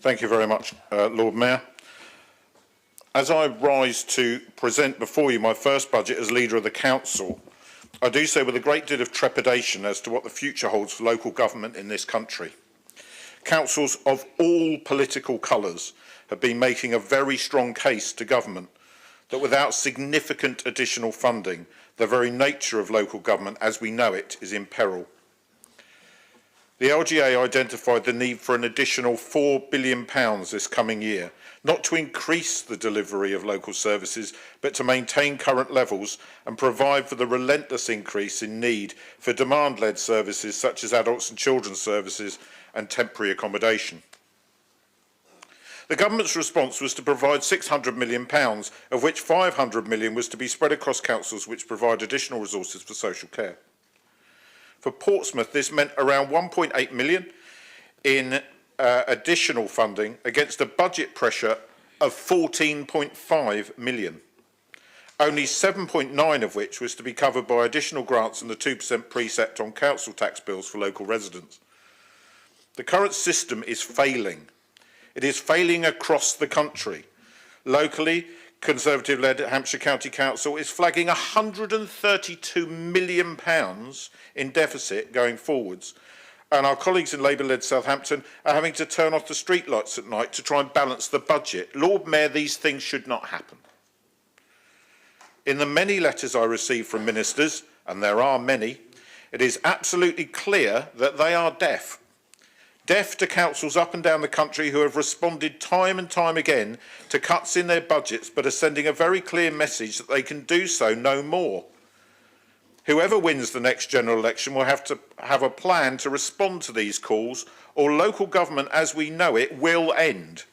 Thank you very much, Lord Mayor. As I rise to present before you my first budget as leader of the Council, I do so with a great deal of trepidation as to what the future holds for local government in this country. Councils of all political colours have been making a very strong case to government that without significant additional funding, the very nature of local government as we know it is in peril. The LGA identified the need for an additional £4 billion this coming year, not to increase the delivery of local services, but to maintain current levels and provide for the relentless increase in need for demand-led services such as adults and children's services and temporary accommodation. The government's response was to provide £600 million, of which £500 million was to be spread across councils which provide additional resources for social care. For Portsmouth, this meant around £1.8 million in additional funding against a budget pressure of £14.5 million, only 7.9 of which was to be covered by additional grants and the 2% precept on council tax bills for local residents. The current system is failing. It is failing across the country. Locally, Conservative-led Hampshire County Council is flagging £132 million in deficit going forwards, and our colleagues in Labour-led Southampton are having to turn off the streetlights at night to try and balance the budget. Lord Mayor, these things should not happen. In the many letters I receive from ministers, and there are many, it is absolutely clear that they are deaf. Deaf to councils up and down the country who have responded time and time again to cuts in their budgets, but are sending a very clear message that they can do so no more. Whoever wins the next general election will have to have a plan to respond to these calls, or local government as we know it will end.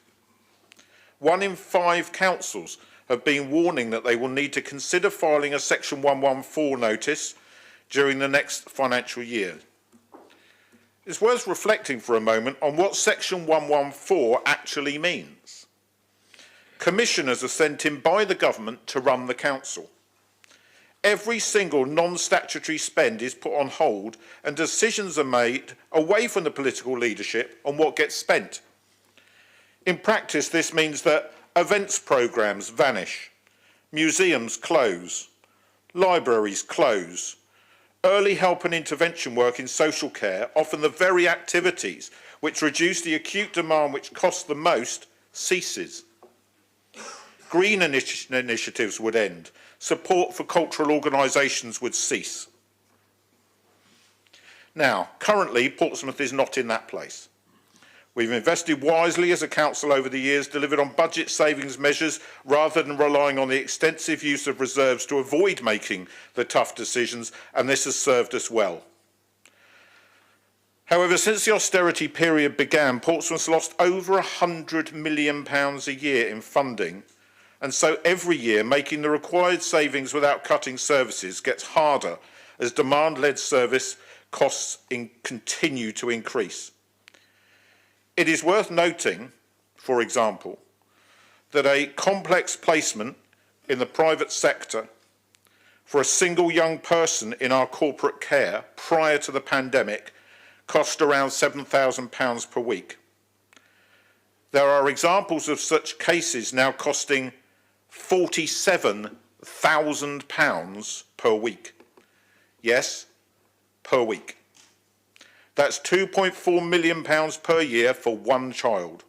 1 in 5 councils have been warning that they will need to consider filing a Section 114 notice during the next financial year. It's worth reflecting for a moment on what Section 114 actually means. Commissioners are sent in by the government to run the council. Every single non-statutory spend is put on hold and decisions are made away from the political leadership on what gets spent. In practice, this means that events programmes vanish, museums close, libraries close, early help and intervention work in social care, often the very activities which reduce the acute demand which costs the most, ceases. Green initiatives would end. Support for cultural organisations would cease. Now, currently, Portsmouth is not in that place. We've invested wisely as a council over the years, delivered on budget savings measures rather than relying on the extensive use of reserves to avoid making the tough decisions, and this has served us well. However, since the austerity period began, Portsmouth's lost over £100 million a year in funding, and so every year making the required savings without cutting services gets harder as demand-led service costs continue to increase. It is worth noting, for example, that a complex placement in the private sector for a single young person in our corporate care prior to the pandemic cost around £7,000 per week. There are examples of such cases now costing £47,000 per week. Yes, per week. That's £2.4 million per year for one child.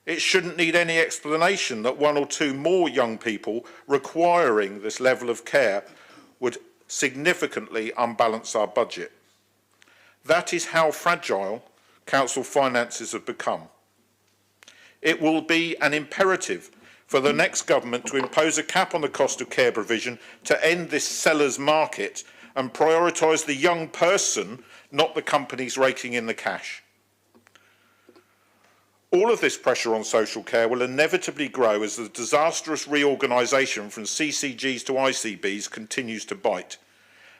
It shouldn't need any explanation that 1 or 2 more young people requiring this level of care would significantly unbalance our budget. That is how fragile council finances have become. It will be an imperative for the next government to impose a cap on the cost of care provision to end this seller's market and prioritise the young person, not the companies raking in the cash. All of this pressure on social care will inevitably grow as the disastrous reorganisation from CCGs to ICBs continues to bite.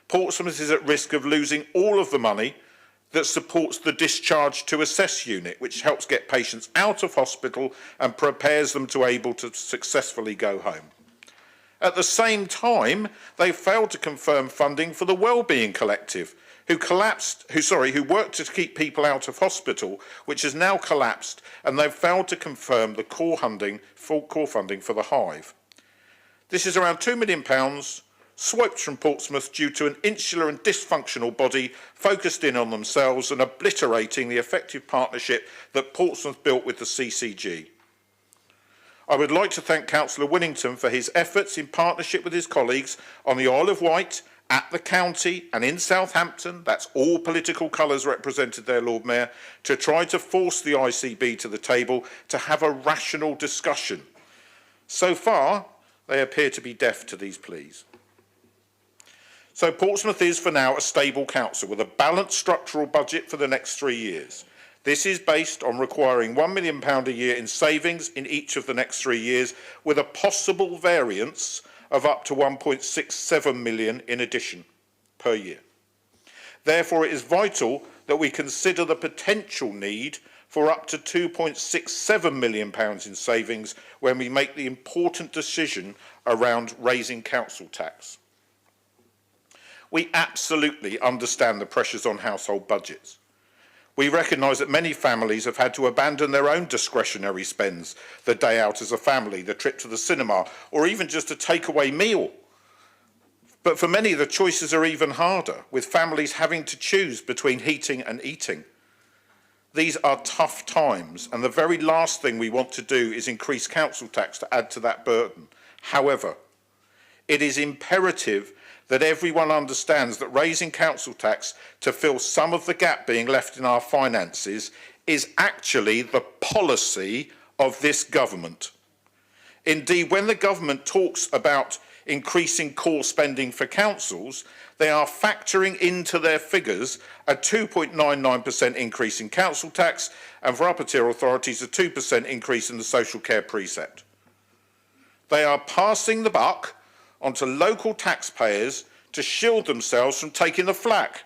Portsmouth is at risk of losing all of the money that supports the discharge to assess unit, which helps get patients out of hospital and prepares them to able to successfully go home. At the same time, they failed to confirm funding for the Wellbeing Collective, who worked to keep people out of hospital, which has now collapsed, and they've failed to confirm the full core funding for the Hive. This is around £2 million swiped from Portsmouth due to an insular and dysfunctional body focused in on themselves and obliterating the effective partnership that Portsmouth built with the CCG. I would like to thank Councillor Winnington for his efforts in partnership with his colleagues on the Isle of Wight, at the county and in Southampton, that's all political colours represented there, Lord Mayor, to try to force the ICB to the table to have a rational discussion. So far, they appear to be deaf to these pleas. So Portsmouth is, for now, a stable council with a balanced structural budget for the next 3 years. This is based on requiring £1 million a year in savings in each of the next 3 years, with a possible variance of up to 1.67 million in addition per year. Therefore, it is vital that we consider the potential need for up to £2.67 million in savings when we make the important decision around raising council tax. We absolutely understand the pressures on household budgets. We recognise that many families have had to abandon their own discretionary spends, the day out as a family, the trip to the cinema, or even just a takeaway meal. But for many, the choices are even harder, with families having to choose between heating and eating. These are tough times, and the very last thing we want to do is increase council tax to add to that burden. However, it is imperative that everyone understands that raising council tax to fill some of the gap being left in our finances is actually the policy of this government. Indeed, when the government talks about increasing core spending for councils, they are factoring into their figures a 2.99% increase in council tax and for upper tier authorities a 2% increase in the social care precept. They are passing the buck onto local taxpayers to shield themselves from taking the flak.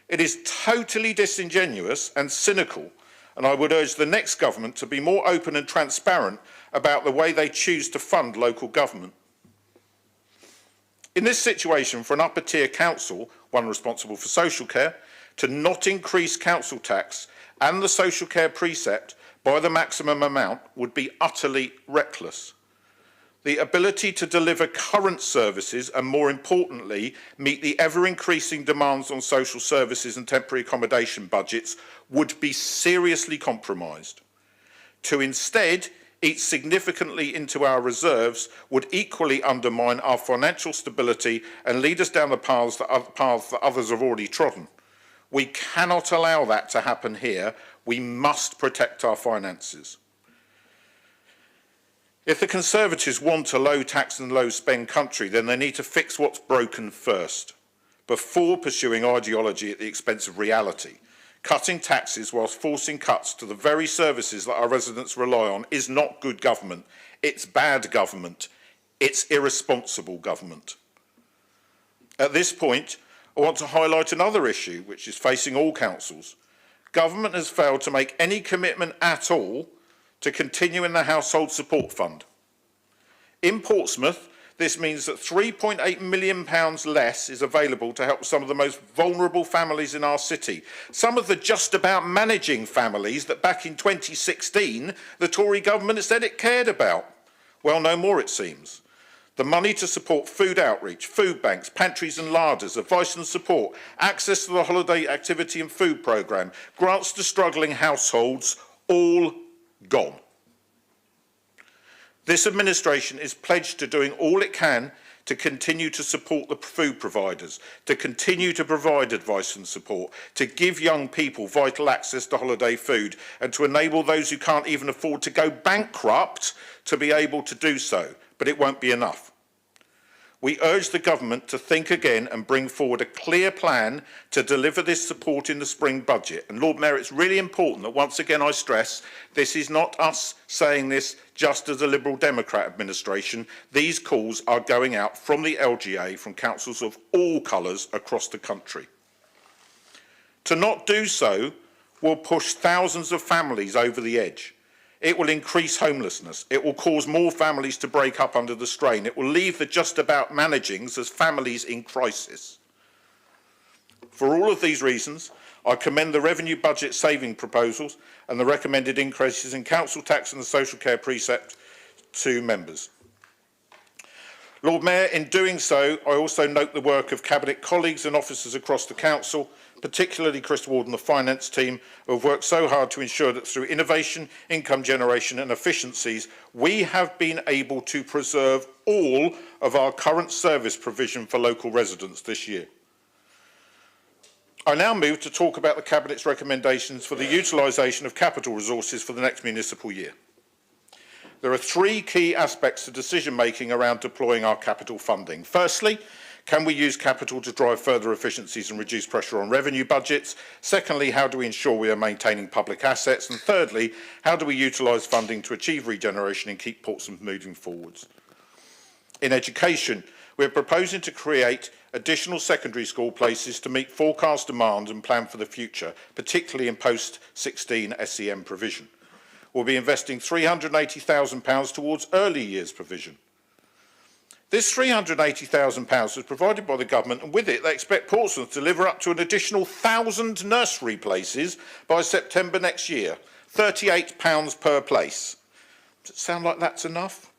It is totally disingenuous and cynical, and I would urge the next government to be more open and transparent about the way they choose to fund local government. In this situation, for an upper tier council, one responsible for social care, to not increase council tax and the social care precept by the maximum amount would be utterly reckless. The ability to deliver current services and, more importantly, meet the ever-increasing demands on social services and temporary accommodation budgets would be seriously compromised. To instead eat significantly into our reserves would equally undermine our financial stability and lead us down the paths that others have already trodden. We cannot allow that to happen here. We must protect our finances. If the Conservatives want a low tax and low spend country, then they need to fix what's broken first, before pursuing ideology at the expense of reality. Cutting taxes whilst forcing cuts to the very services that our residents rely on is not good government. It's bad government. It's irresponsible government. At this point, I want to highlight another issue which is facing all councils. Government has failed to make any commitment at all to continue in the Household Support Fund. In Portsmouth, this means that £3.8 million less is available to help some of the most vulnerable families in our city, some of the just about managing families that back in 2016 the Tory government said it cared about. Well, no more it seems. The money to support food outreach, food banks, pantries and larders, advice and support, access to the holiday activity and food programme, grants to struggling households, all gone. This administration is pledged to doing all it can to continue to support the food providers, to continue to provide advice and support, to give young people vital access to holiday food, and to enable those who can't even afford to go bankrupt to be able to do so. But it won't be enough. We urge the government to think again and bring forward a clear plan to deliver this support in the spring budget. And Lord Mayor, it's really important that once again I stress this is not us saying this just as a Liberal Democrat administration. These calls are going out from the LGA, from councils of all colours across the country. To not do so will push thousands of families over the edge. It will increase homelessness. It will cause more families to break up under the strain. It will leave the just about managings as families in crisis. For all of these reasons, I commend the revenue budget saving proposals and the recommended increases in council tax and the social care precept to members. Lord Mayor, in doing so, I also note the work of Cabinet colleagues and officers across the Council, particularly Chris Ward and the finance team, who have worked so hard to ensure that through innovation, income generation and efficiencies, we have been able to preserve all of our current service provision for local residents this year. I now move to talk about the Cabinet's recommendations for the utilisation of capital resources for the next municipal year. There are three key aspects to decision-making around deploying our capital funding. Firstly, can we use capital to drive further efficiencies and reduce pressure on revenue budgets? Secondly, how do we ensure we are maintaining public assets? And thirdly, how do we utilise funding to achieve regeneration and keep Portsmouth moving forwards? In education, we are proposing to create additional secondary school places to meet forecast demand and plan for the future, particularly in post-16 SEM provision. We'll be investing £380,000 towards early years provision. This £380,000 was provided by the government, and with it they expect Portsmouth to deliver up to an additional 1,000 nursery places by September next year, £38 per place. Does it sound like that's enough?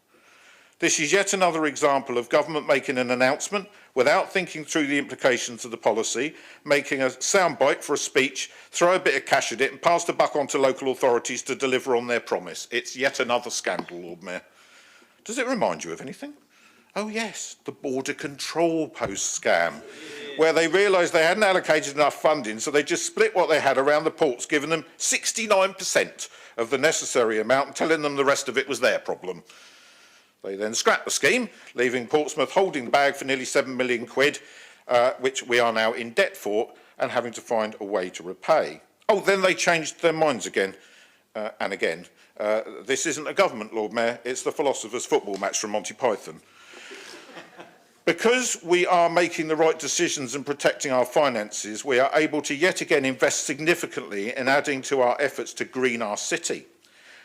This is yet another example of government making an announcement without thinking through the implications of the policy, making a soundbite for a speech, throw a bit of cash at it and pass the buck on to local authorities to deliver on their promise. It's yet another scandal, Lord Mayor. Does it remind you of anything? Oh yes, the border control post scam, where they realised they hadn't allocated enough funding, so they just split what they had around the ports, giving them 69% of the necessary amount and telling them the rest of it was their problem. They then scrapped the scheme, leaving Portsmouth holding the bag for nearly £7 million, which we are now in debt for and having to find a way to repay. Oh, then they changed their minds again and again. This isn't a government, Lord Mayor, it's the Philosopher's Football match from Monty Python. Because we are making the right decisions and protecting our finances, we are able to yet again invest significantly in adding to our efforts to green our city.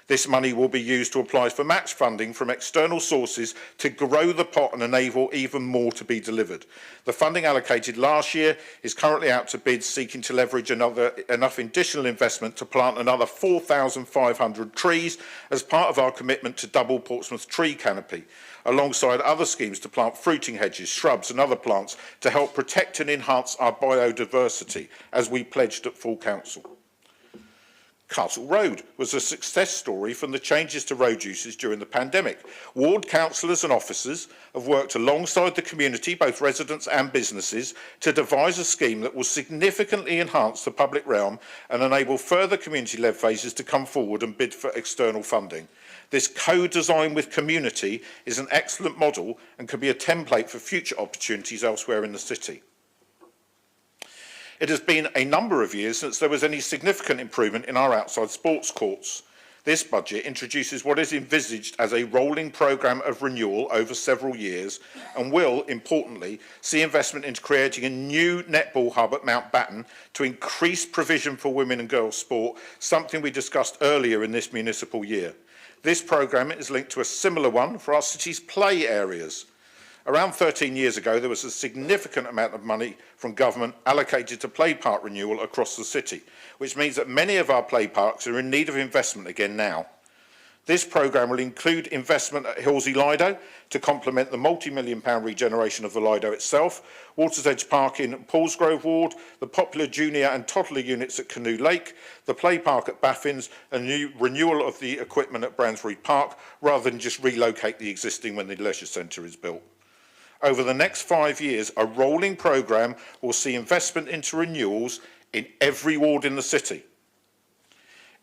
This money will be used to apply for match funding from external sources to grow the pot and enable even more to be delivered. The funding allocated last year is currently out to bid, seeking to leverage enough additional investment to plant another 4,500 trees as part of our commitment to double Portsmouth's tree canopy, alongside other schemes to plant fruiting hedges, shrubs and other plants to help protect and enhance our biodiversity, as we pledged at full council. Castle Road was a success story from the changes to road uses during the pandemic. Ward councillors and officers have worked alongside the community, both residents and businesses, to devise a scheme that will significantly enhance the public realm and enable further community-led phases to come forward and bid for external funding. This co-design with community is an excellent model and can be a template for future opportunities elsewhere in the city. It has been a number of years since there was any significant improvement in our outside sports courts. This budget introduces what is envisaged as a rolling programme of renewal over several years and will, importantly, see investment into creating a new netball hub at Mountbatten to increase provision for women and girls sport, something we discussed earlier in this municipal year. This programme is linked to a similar one for our city's play areas. Around 13 years ago, there was a significant amount of money from government allocated to play park renewal across the city, which means that many of our play parks are in need of investment again now. This programme will include investment at Hillsey Lido to complement the multi-million-pound regeneration of the Lido itself, Water's Edge Park in Paulsgrove Ward, the popular junior and toddler units at Canoe Lake, the play park at Baffins, and new renewal of the equipment at Bransbury Park, rather than just relocate the existing when the leisure centre is built. Over the next 5 years, a rolling programme will see investment into renewals in every ward in the city.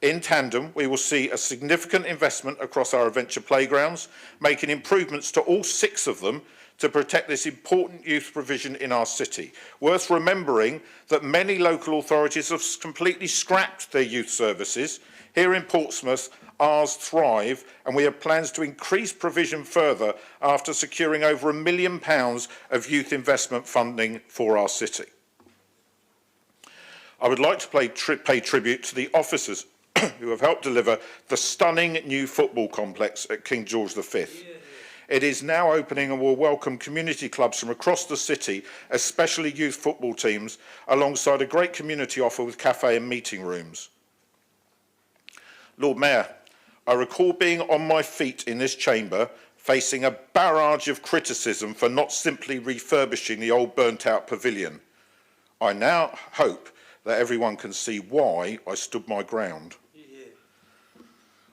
In tandem, we will see a significant investment across our adventure playgrounds, making improvements to all 6 of them to protect this important youth provision in our city. Worth remembering that many local authorities have completely scrapped their youth services. Here in Portsmouth, ours thrive, and we have plans to increase provision further after securing over £1 million of youth investment funding for our city. I would like to pay tribute to the officers who have helped deliver the stunning new football complex at King George V. It is now opening and will welcome community clubs from across the city, especially youth football teams, alongside a great community offer with cafe and meeting rooms. Lord Mayor, I recall being on my feet in this chamber, facing a barrage of criticism for not simply refurbishing the old burnt-out pavilion. I now hope that everyone can see why I stood my ground.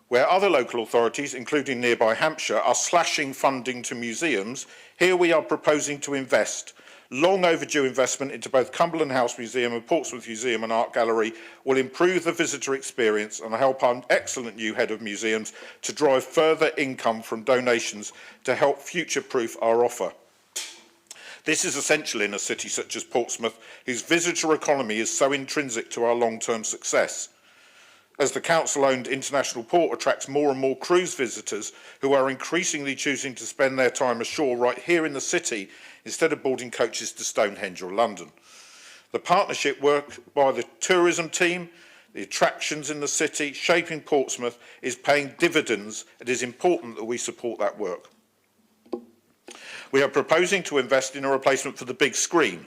Where other local authorities, including nearby Hampshire, are slashing funding to museums, here we are proposing to invest. Long overdue investment into both Cumberland House Museum and Portsmouth Museum and Art Gallery will improve the visitor experience and help our excellent new head of museums to drive further income from donations to help future-proof our offer. This is essential in a city such as Portsmouth, whose visitor economy is so intrinsic to our long-term success. As the council-owned international port attracts more and more cruise visitors who are increasingly choosing to spend their time ashore right here in the city instead of boarding coaches to Stonehenge or London. The partnership work by the tourism team, the attractions in the city, shaping Portsmouth is paying dividends. It is important that we support that work. We are proposing to invest in a replacement for the big screen.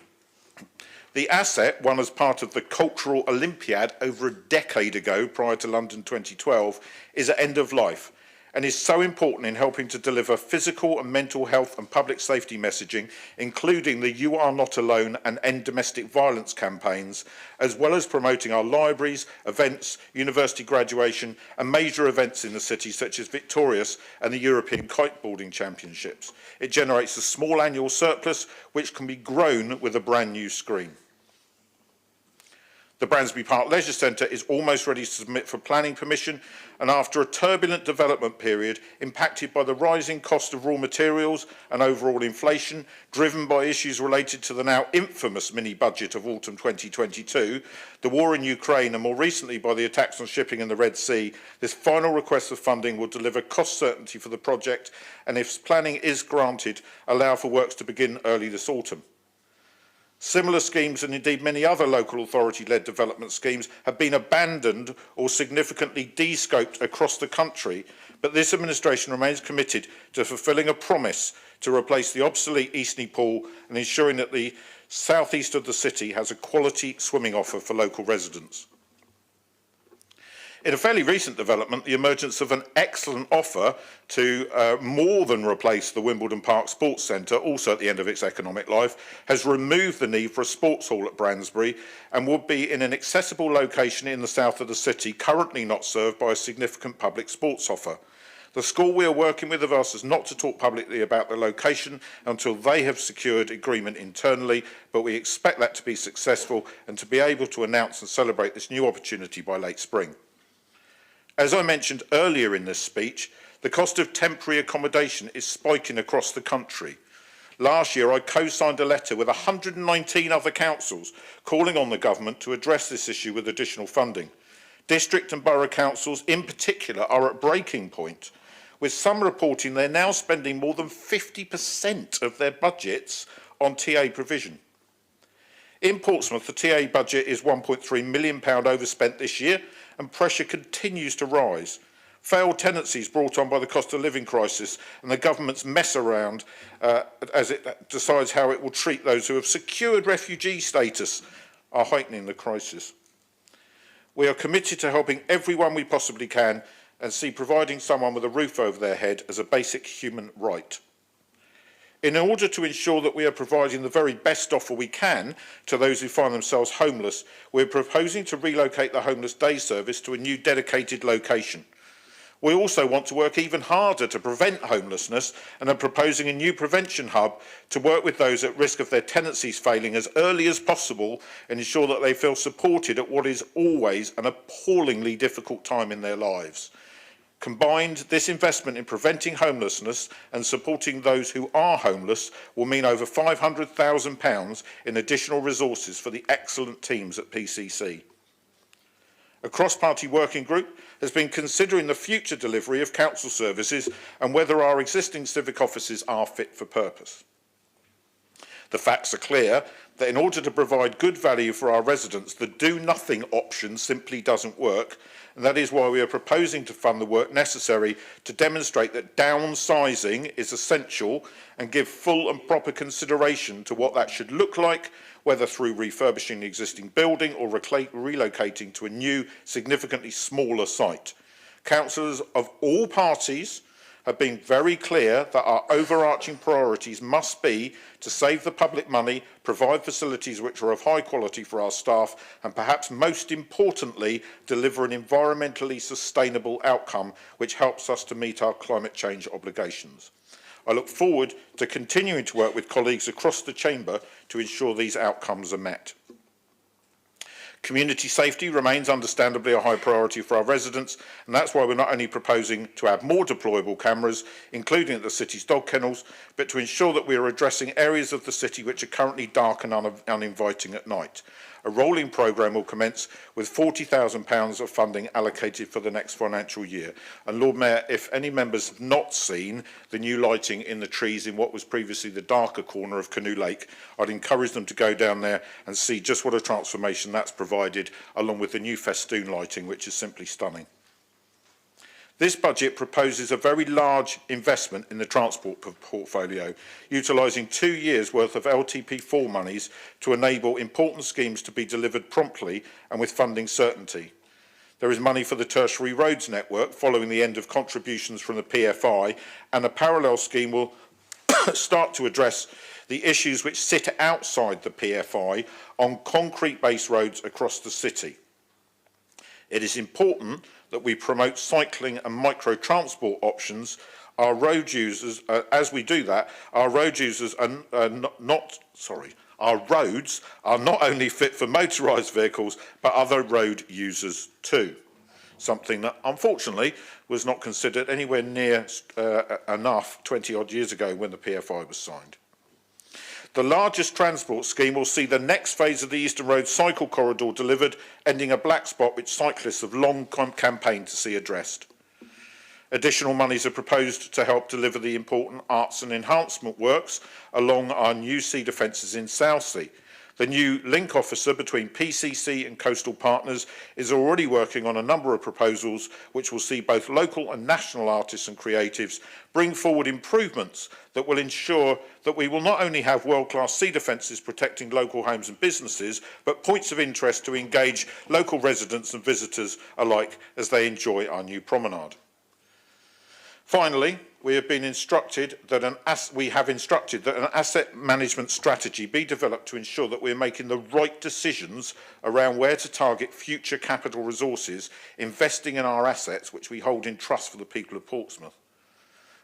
The asset, won as part of the Cultural Olympiad over a decade ago prior to London 2012, is at end of life and is so important in helping to deliver physical and mental health and public safety messaging, including the You Are Not Alone and End Domestic Violence campaigns, as well as promoting our libraries, events, university graduation and major events in the city such as Victorious and the European Kiteboarding Championships. It generates a small annual surplus which can be grown with a brand new screen. The Bransby Park Leisure Centre is almost ready to submit for planning permission, and after a turbulent development period impacted by the rising cost of raw materials and overall inflation, driven by issues related to the now infamous mini-budget of autumn 2022, the war in Ukraine and more recently by the attacks on shipping in the Red Sea, this final request for funding will deliver cost certainty for the project and, if planning is granted, allow for works to begin early this autumn. Similar schemes, and indeed many other local authority-led development schemes, have been abandoned or significantly de-scoped across the country, but this administration remains committed to fulfilling a promise to replace the obsolete Eastney Pool and ensuring that the southeast of the city has a quality swimming offer for local residents. In a fairly recent development, the emergence of an excellent offer to more than replace the Wimbledon Park Sports Centre, also at the end of its economic life, has removed the need for a sports hall at Bransbury and would be in an accessible location in the south of the city, currently not served by a significant public sports offer. The school we are working with have asked us not to talk publicly about the location until they have secured agreement internally, but we expect that to be successful and to be able to announce and celebrate this new opportunity by late spring. As I mentioned earlier in this speech, the cost of temporary accommodation is spiking across the country. Last year, I co-signed a letter with 119 other councils calling on the government to address this issue with additional funding. District and borough councils in particular are at breaking point, with some reporting they're now spending more than 50% of their budgets on TA provision. In Portsmouth, the TA budget is £1.3 million overspent this year, and pressure continues to rise. Failed tenancies brought on by the cost of living crisis and the government's mess around as it decides how it will treat those who have secured refugee status are heightening the crisis. We are committed to helping everyone we possibly can and see providing someone with a roof over their head as a basic human right. In order to ensure that we are providing the very best offer we can to those who find themselves homeless, we are proposing to relocate the Homeless Day Service to a new dedicated location. We also want to work even harder to prevent homelessness and are proposing a new prevention hub to work with those at risk of their tenancies failing as early as possible and ensure that they feel supported at what is always an appallingly difficult time in their lives. Combined, this investment in preventing homelessness and supporting those who are homeless will mean over £500,000 in additional resources for the excellent teams at PCC. A cross-party working group has been considering the future delivery of council services and whether our existing civic offices are fit for purpose. The facts are clear that in order to provide good value for our residents, the do-nothing option simply doesn't work, and that is why we are proposing to fund the work necessary to demonstrate that downsizing is essential and give full and proper consideration to what that should look like, whether through refurbishing the existing building or relocating to a new, significantly smaller site. Councillors of all parties have been very clear that our overarching priorities must be to save the public money, provide facilities which are of high quality for our staff, and perhaps most importantly, deliver an environmentally sustainable outcome which helps us to meet our climate change obligations. I look forward to continuing to work with colleagues across the Chamber to ensure these outcomes are met. Community safety remains understandably a high priority for our residents, and that's why we're not only proposing to add more deployable cameras, including at the city's dog kennels, but to ensure that we are addressing areas of the city which are currently dark and uninviting at night. A rolling programme will commence with £40,000 of funding allocated for the next financial year. And Lord Mayor, if any members have not seen the new lighting in the trees in what was previously the darker corner of Canoe Lake, I'd encourage them to go down there and see just what a transformation that's provided, along with the new festoon lighting, which is simply stunning. This budget proposes a very large investment in the transport portfolio, utilising 2 years' worth of LTP4 monies to enable important schemes to be delivered promptly and with funding certainty. There is money for the tertiary roads network following the end of contributions from the PFI, and a parallel scheme will start to address the issues which sit outside the PFI on concrete-based roads across the city. It is important that we promote cycling and micro-transport options. Our road users, as we do that, our road users are our roads are not only fit for motorised vehicles, but other road users too. Something that, unfortunately, was not considered anywhere near enough 20-odd years ago when the PFI was signed. The largest transport scheme will see the next phase of the Eastern Road cycle corridor delivered, ending a black spot which cyclists have long campaigned to see addressed. Additional monies are proposed to help deliver the important arts and enhancement works along our new sea defences in Southsea. The new link officer between PCC and coastal partners is already working on a number of proposals which will see both local and national artists and creatives bring forward improvements that will ensure that we will not only have world-class sea defences protecting local homes and businesses, but points of interest to engage local residents and visitors alike as they enjoy our new promenade. Finally, we have instructed that an asset management strategy be developed to ensure that we are making the right decisions around where to target future capital resources, investing in our assets which we hold in trust for the people of Portsmouth.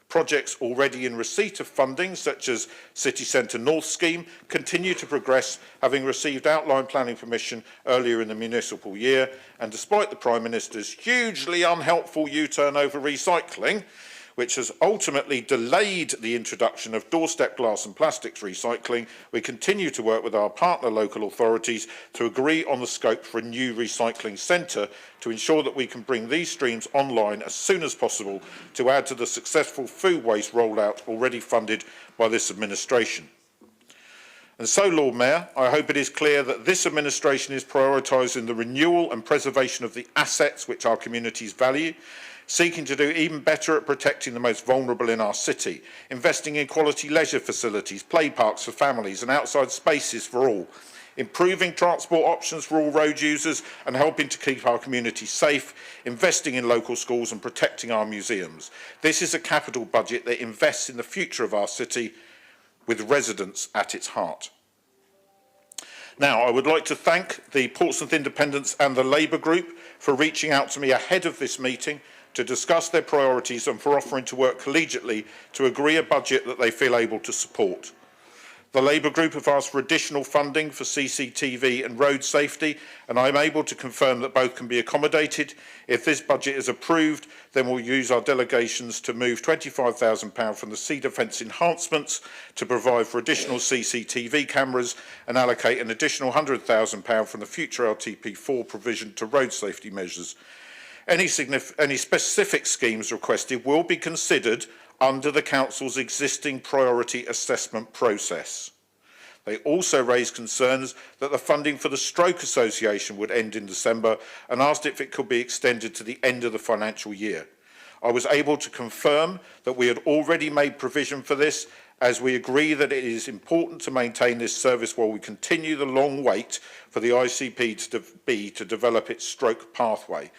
Projects already in receipt of funding, such as City Centre North Scheme, continue to progress, having received outline planning permission earlier in the municipal year, and despite the Prime Minister's hugely unhelpful U-turn over recycling, which has ultimately delayed the introduction of doorstep glass and plastics recycling, we continue to work with our partner local authorities to agree on the scope for a new recycling centre to ensure that we can bring these streams online as soon as possible to add to the successful food waste rollout already funded by this administration. And so, Lord Mayor, I hope it is clear that this administration is prioritising the renewal and preservation of the assets which our communities value, seeking to do even better at protecting the most vulnerable in our city, investing in quality leisure facilities, play parks for families and outside spaces for all, improving transport options for all road users and helping to keep our communities safe, investing in local schools and protecting our museums. This is a capital budget that invests in the future of our city with residents at its heart. Now, I would like to thank the Portsmouth Independents and the Labour Group for reaching out to me ahead of this meeting to discuss their priorities and for offering to work collegiately to agree a budget that they feel able to support. The Labour Group have asked for additional funding for CCTV and road safety, and I am able to confirm that both can be accommodated. If this budget is approved, then we'll use our delegations to move £25,000 from the sea defence enhancements to provide for additional CCTV cameras and allocate an additional £100,000 from the future LTP4 provision to road safety measures. Any specific schemes requested will be considered under the Council's existing priority assessment process. They also raised concerns that the funding for the Stroke Association would end in December and asked if it could be extended to the end of the financial year. I was able to confirm that we had already made provision for this, as we agree that it is important to maintain this service while we continue the long wait for the ICP to develop its stroke pathway.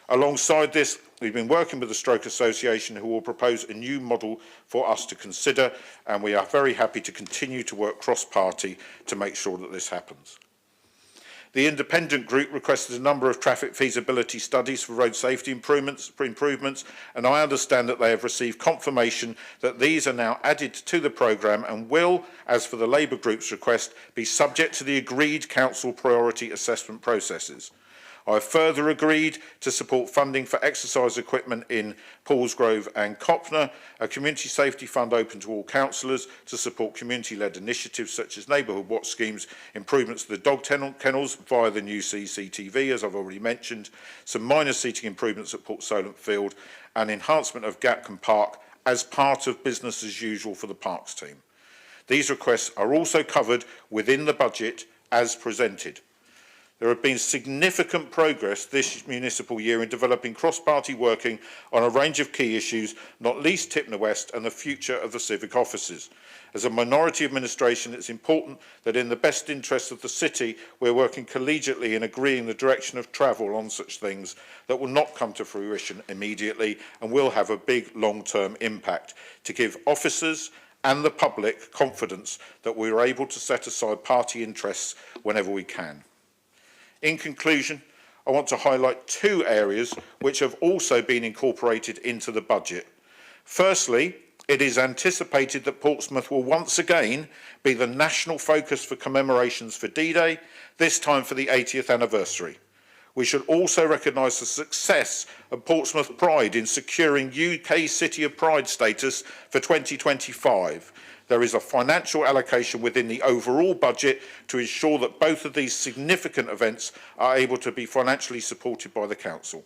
Alongside this, we've been working with the Stroke Association, who will propose a new model for us to consider, and we are very happy to continue to work cross-party to make sure that this happens. The independent group requested a number of traffic feasibility studies for road safety improvements, and I understand that they have received confirmation that these are now added to the programme and will, as for the Labour group's request, be subject to the agreed council priority assessment processes. I have further agreed to support funding for exercise equipment in Paulsgrove and Copner, a community safety fund open to all councillors to support community-led initiatives such as neighbourhood watch schemes, improvements to the dog kennels via the new CCTV, as I've already mentioned, some minor seating improvements at Port Solent Field, and enhancement of Gatcombe Park as part of business as usual for the Parks team. These requests are also covered within the budget as presented. There have been significant progress this municipal year in developing cross-party working on a range of key issues, not least Tipner West and the future of the civic offices. As a minority administration, it's important that in the best interest of the city, we're working collegiately in agreeing the direction of travel on such things that will not come to fruition immediately and will have a big long-term impact to give officers and the public confidence that we are able to set aside party interests whenever we can. In conclusion, I want to highlight two areas which have also been incorporated into the budget. Firstly, it is anticipated that Portsmouth will once again be the national focus for commemorations for D-Day, this time for the 80th anniversary. We should also recognise the success of Portsmouth Pride in securing UK City of Pride status for 2025. There is a financial allocation within the overall budget to ensure that both of these significant events are able to be financially supported by the Council.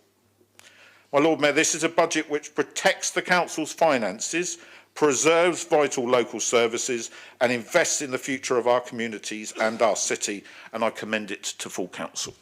My Lord Mayor, this is a budget which protects the Council's finances, preserves vital local services and invests in the future of our communities and our city, and I commend it to full Council.